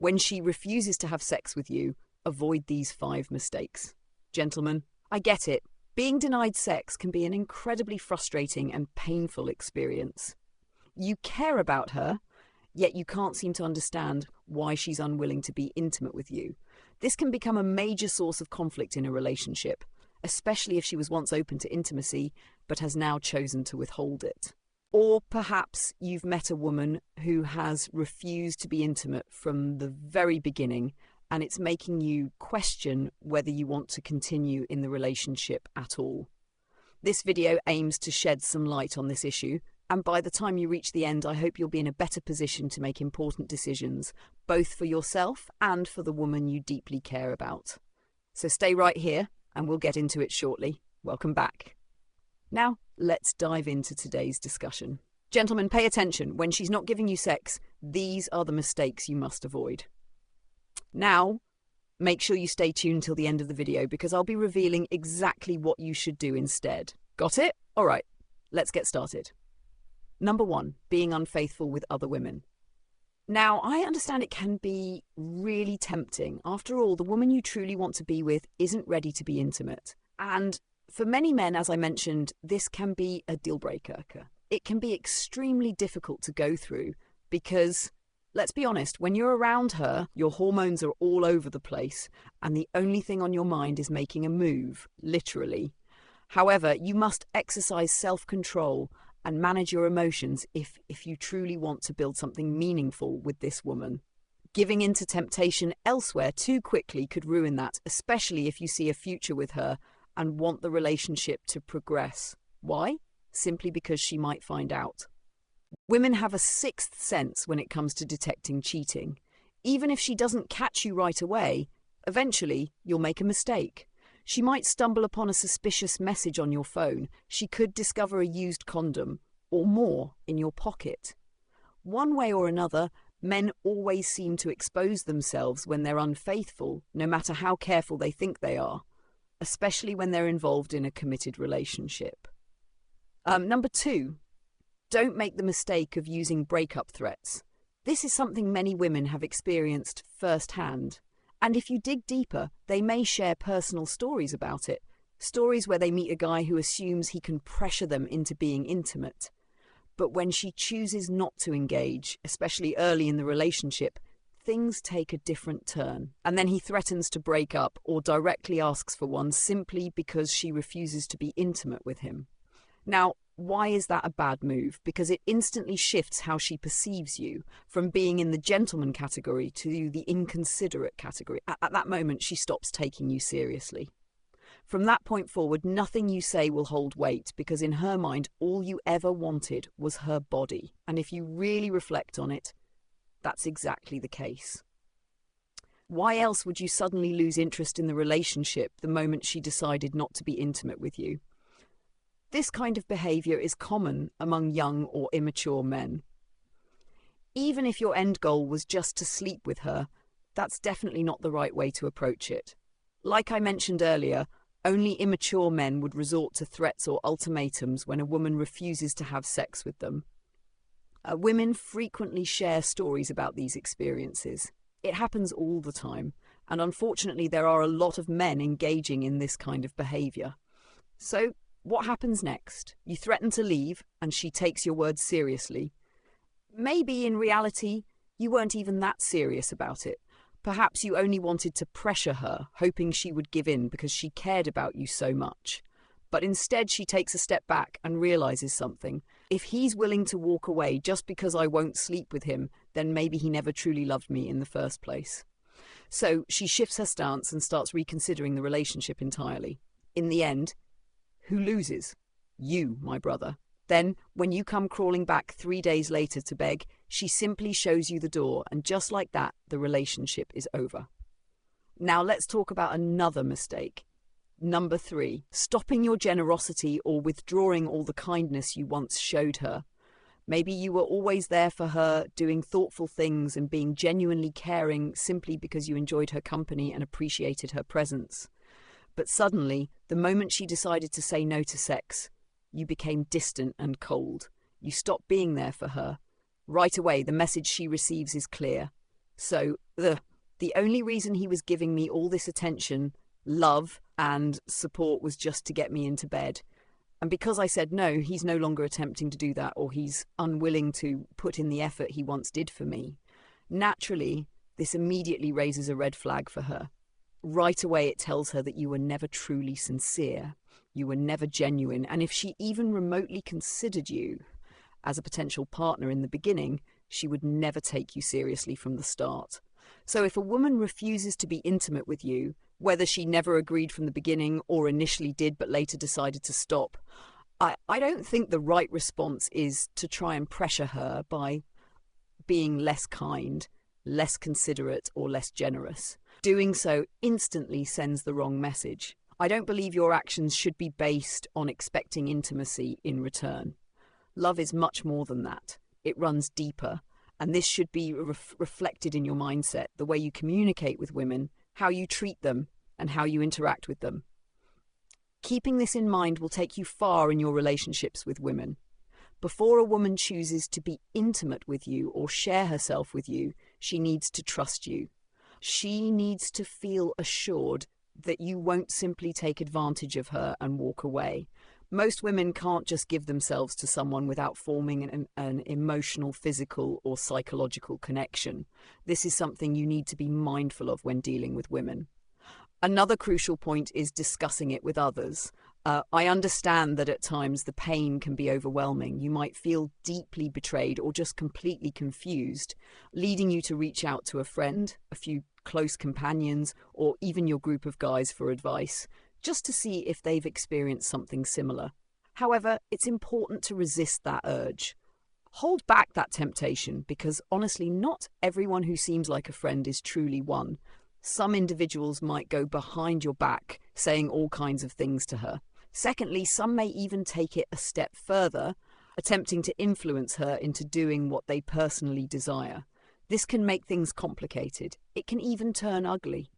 When she refuses to have sex with you, avoid these 5 mistakes. Gentlemen, I get it. Being denied sex can be an incredibly frustrating and painful experience. You care about her, yet you can't seem to understand why she's unwilling to be intimate with you. This can become a major source of conflict in a relationship, especially if she was once open to intimacy but has now chosen to withhold it. Or perhaps you've met a woman who has refused to be intimate from the very beginning, and it's making you question whether you want to continue in the relationship at all. This video aims to shed some light on this issue, and by the time you reach the end, I hope you'll be in a better position to make important decisions, both for yourself and for the woman you deeply care about. So stay right here, and we'll get into it shortly. Welcome back. Now, let's dive into today's discussion. Gentlemen, pay attention. When she's not giving you sex, these are the mistakes you must avoid. Now, make sure you stay tuned till the end of the video because I'll be revealing exactly what you should do instead. Got it? All right, let's get started. Number 1, being unfaithful with other women. Now, I understand it can be really tempting. After all, the woman you truly want to be with isn't ready to be intimate. And for many men, as I mentioned, this can be a deal breaker. It can be extremely difficult to go through because, let's be honest, when you're around her, your hormones are all over the place and the only thing on your mind is making a move, literally. However, you must exercise self-control and manage your emotions if you truly want to build something meaningful with this woman. Giving in to temptation elsewhere too quickly could ruin that, especially if you see a future with her and want the relationship to progress. Why? Simply because she might find out. Women have a 6th sense when it comes to detecting cheating. Even if she doesn't catch you right away, eventually you'll make a mistake. She might stumble upon a suspicious message on your phone. She could discover a used condom, or more, in your pocket. One way or another, men always seem to expose themselves when they're unfaithful, no matter how careful they think they are, especially when they're involved in a committed relationship. Number 2, don't make the mistake of using breakup threats. This is something many women have experienced firsthand. And if you dig deeper, they may share personal stories about it. Stories where they meet a guy who assumes he can pressure them into being intimate. But when she chooses not to engage, especially early in the relationship, things take a different turn. And then he threatens to break up or directly asks for one simply because she refuses to be intimate with him. Now, why is that a bad move? Because it instantly shifts how she perceives you, from being in the gentleman category to the inconsiderate category. At that moment, she stops taking you seriously. From that point forward, nothing you say will hold weight, because in her mind, all you ever wanted was her body. And if you really reflect on it, that's exactly the case. Why else would you suddenly lose interest in the relationship the moment she decided not to be intimate with you? This kind of behaviour is common among young or immature men. Even if your end goal was just to sleep with her, that's definitely not the right way to approach it. Like I mentioned earlier, only immature men would resort to threats or ultimatums when a woman refuses to have sex with them. Women frequently share stories about these experiences. It happens all the time, and unfortunately there are a lot of men engaging in this kind of behaviour. So, what happens next? You threaten to leave, and she takes your words seriously. Maybe in reality, you weren't even that serious about it. Perhaps you only wanted to pressure her, hoping she would give in because she cared about you so much. But instead, she takes a step back and realizes something. If he's willing to walk away just because I won't sleep with him, then maybe he never truly loved me in the first place. So she shifts her stance and starts reconsidering the relationship entirely. In the end, who loses? You, my brother. Then, when you come crawling back 3 days later to beg, she simply shows you the door, and just like that, the relationship is over. Now let's talk about another mistake. Number 3, stopping your generosity or withdrawing all the kindness you once showed her. Maybe you were always there for her, doing thoughtful things and being genuinely caring simply because you enjoyed her company and appreciated her presence. But suddenly, the moment she decided to say no to sex, you became distant and cold. You stopped being there for her. Right away, the message she receives is clear. So, The only reason he was giving me all this attention, love, and support was just to get me into bed. And because I said no, he's no longer attempting to do that, or he's unwilling to put in the effort he once did for me. Naturally, this immediately raises a red flag for her. Right away, it tells her that you were never truly sincere, you were never genuine, and if she even remotely considered you as a potential partner in the beginning, she would never take you seriously from the start. So if a woman refuses to be intimate with you, whether she never agreed from the beginning or initially did but later decided to stop, I don't think the right response is to try and pressure her by being less kind, less considerate, or less generous. Doing so instantly sends the wrong message. I don't believe your actions should be based on expecting intimacy in return. Love is much more than that. It runs deeper, and this should be reflected in your mindset, the way you communicate with women, how you treat them, and how you interact with them. Keeping this in mind will take you far in your relationships with women. Before a woman chooses to be intimate with you or share herself with you, she needs to trust you. She needs to feel assured that you won't simply take advantage of her and walk away. Most women can't just give themselves to someone without forming an emotional, physical, or psychological connection. This is something you need to be mindful of when dealing with women. Another crucial point is discussing it with others. I understand that at times the pain can be overwhelming. You might feel deeply betrayed or just completely confused, leading you to reach out to a friend, a few close companions, or even your group of guys for advice, just to see if they've experienced something similar. However, it's important to resist that urge. Hold back that temptation because honestly, not everyone who seems like a friend is truly one. Some individuals might go behind your back, saying all kinds of things to her. Secondly, some may even take it a step further, attempting to influence her into doing what they personally desire. This can make things complicated. It can even turn ugly.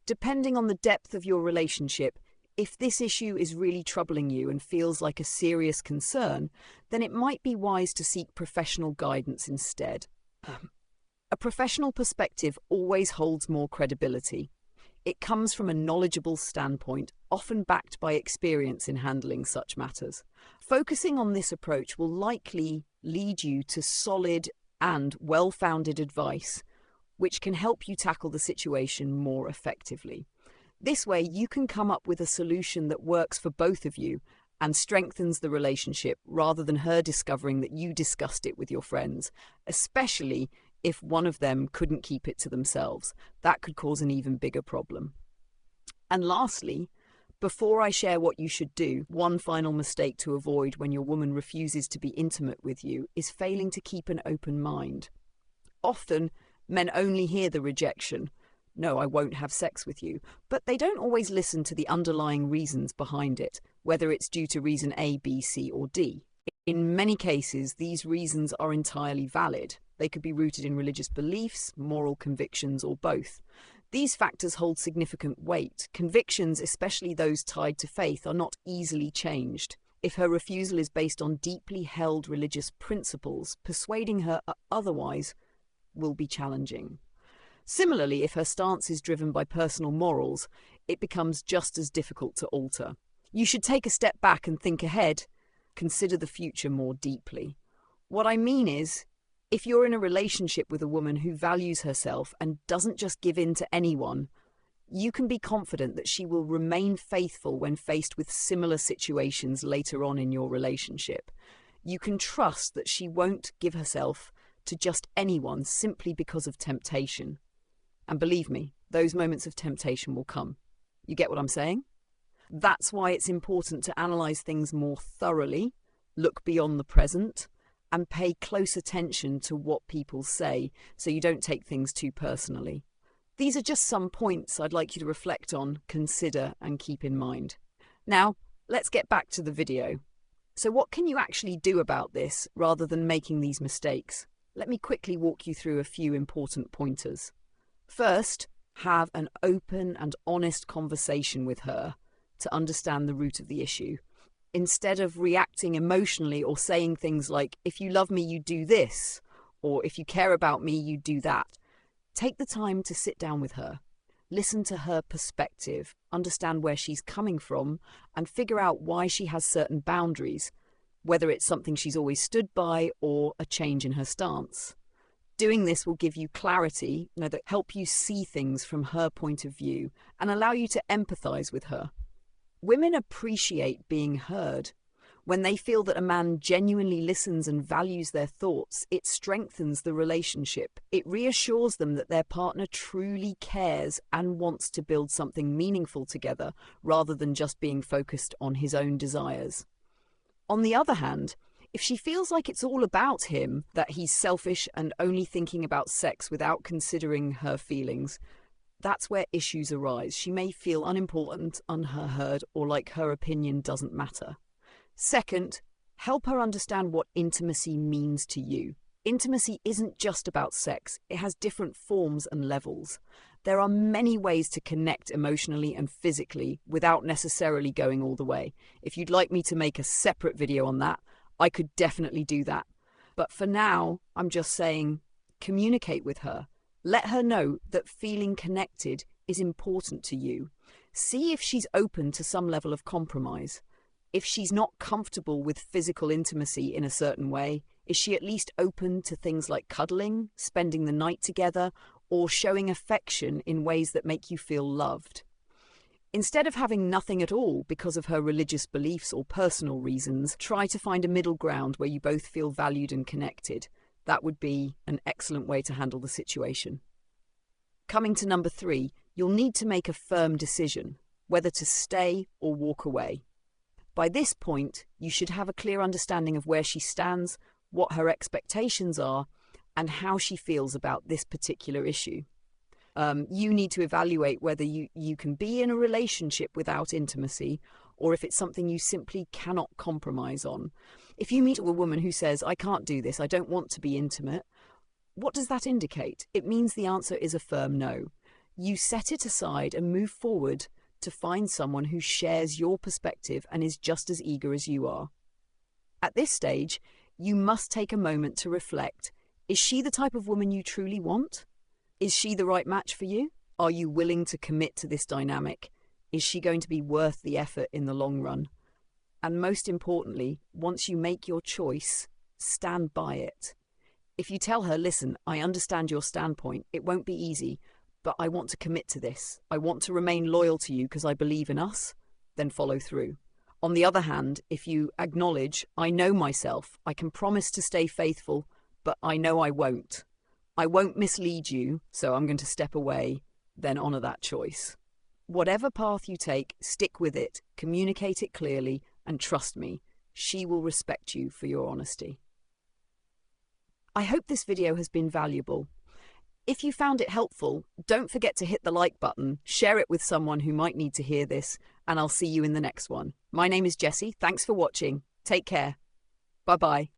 Depending on the depth of your relationship, if this issue is really troubling you and feels like a serious concern, then it might be wise to seek professional guidance instead. A professional perspective always holds more credibility. It comes from a knowledgeable standpoint, often backed by experience in handling such matters. Focusing on this approach will likely lead you to solid and well-founded advice, which can help you tackle the situation more effectively. This way, you can come up with a solution that works for both of you and strengthens the relationship rather than her discovering that you discussed it with your friends, especially if one of them couldn't keep it to themselves. That could cause an even bigger problem. And lastly, before I share what you should do, one final mistake to avoid when your woman refuses to be intimate with you is failing to keep an open mind. Often, men only hear the rejection, "No, I won't have sex with you," but they don't always listen to the underlying reasons behind it, whether it's due to reason A, B, C, or D. In many cases, these reasons are entirely valid. They could be rooted in religious beliefs, moral convictions, or both. These factors hold significant weight. Convictions, especially those tied to faith, are not easily changed. If her refusal is based on deeply held religious principles, persuading her otherwise will be challenging. Similarly, if her stance is driven by personal morals, it becomes just as difficult to alter. You should take a step back and think ahead. Consider the future more deeply. What I mean is, if you're in a relationship with a woman who values herself and doesn't just give in to anyone, you can be confident that she will remain faithful when faced with similar situations later on in your relationship. You can trust that she won't give herself to just anyone simply because of temptation. And believe me, those moments of temptation will come. You get what I'm saying? That's why it's important to analyze things more thoroughly, look beyond the present, and pay close attention to what people say so you don't take things too personally. These are just some points I'd like you to reflect on, consider, and keep in mind. Now, let's get back to the video. So what can you actually do about this rather than making these mistakes? Let me quickly walk you through a few important pointers. First, have an open and honest conversation with her to understand the root of the issue. Instead of reacting emotionally or saying things like, "If you love me, you do this," or "If you care about me, you do that," Take the time to sit down with her, listen to her perspective, understand where she's coming from, and figure out why she has certain boundaries, whether it's something she's always stood by or a change in her stance. Doing this will give you clarity, that help you see things from her point of view and allow you to empathize with her. Women appreciate being heard. When they feel that a man genuinely listens and values their thoughts, it strengthens the relationship. It reassures them that their partner truly cares and wants to build something meaningful together rather than just being focused on his own desires. On the other hand, if she feels like it's all about him, that he's selfish and only thinking about sex without considering her feelings, that's where issues arise. She may feel unimportant, unheard, or like her opinion doesn't matter. Second, help her understand what intimacy means to you. Intimacy isn't just about sex. It has different forms and levels. There are many ways to connect emotionally and physically without necessarily going all the way. If you'd like me to make a separate video on that, I could definitely do that. But for now, I'm just saying, communicate with her. Let her know that feeling connected is important to you. See if she's open to some level of compromise. If she's not comfortable with physical intimacy in a certain way, is she at least open to things like cuddling, spending the night together, or showing affection in ways that make you feel loved? Instead of having nothing at all because of her religious beliefs or personal reasons, try to find a middle ground where you both feel valued and connected. That would be an excellent way to handle the situation. Coming to number 3, you'll need to make a firm decision, whether to stay or walk away. By this point, you should have a clear understanding of where she stands, what her expectations are, and how she feels about this particular issue. You need to evaluate whether you can be in a relationship without intimacy, or if it's something you simply cannot compromise on. If you meet a woman who says, "I can't do this, I don't want to be intimate," what does that indicate? It means the answer is a firm no. You set it aside and move forward to find someone who shares your perspective and is just as eager as you are. At this stage, you must take a moment to reflect. Is she the type of woman you truly want? Is she the right match for you? Are you willing to commit to this dynamic? Is she going to be worth the effort in the long run? And most importantly, once you make your choice, stand by it. If you tell her, "Listen, I understand your standpoint, it won't be easy, but I want to commit to this. I want to remain loyal to you because I believe in us," then follow through. On the other hand, if you acknowledge, "I know myself, I can promise to stay faithful, but I know I won't. I won't mislead you, so I'm going to step away," then honor that choice. Whatever path you take, stick with it, communicate it clearly, and trust me, she will respect you for your honesty. I hope this video has been valuable. If you found it helpful, don't forget to hit the like button, share it with someone who might need to hear this, and I'll see you in the next one. My name is Jessie. Thanks for watching. Take care. Bye-bye.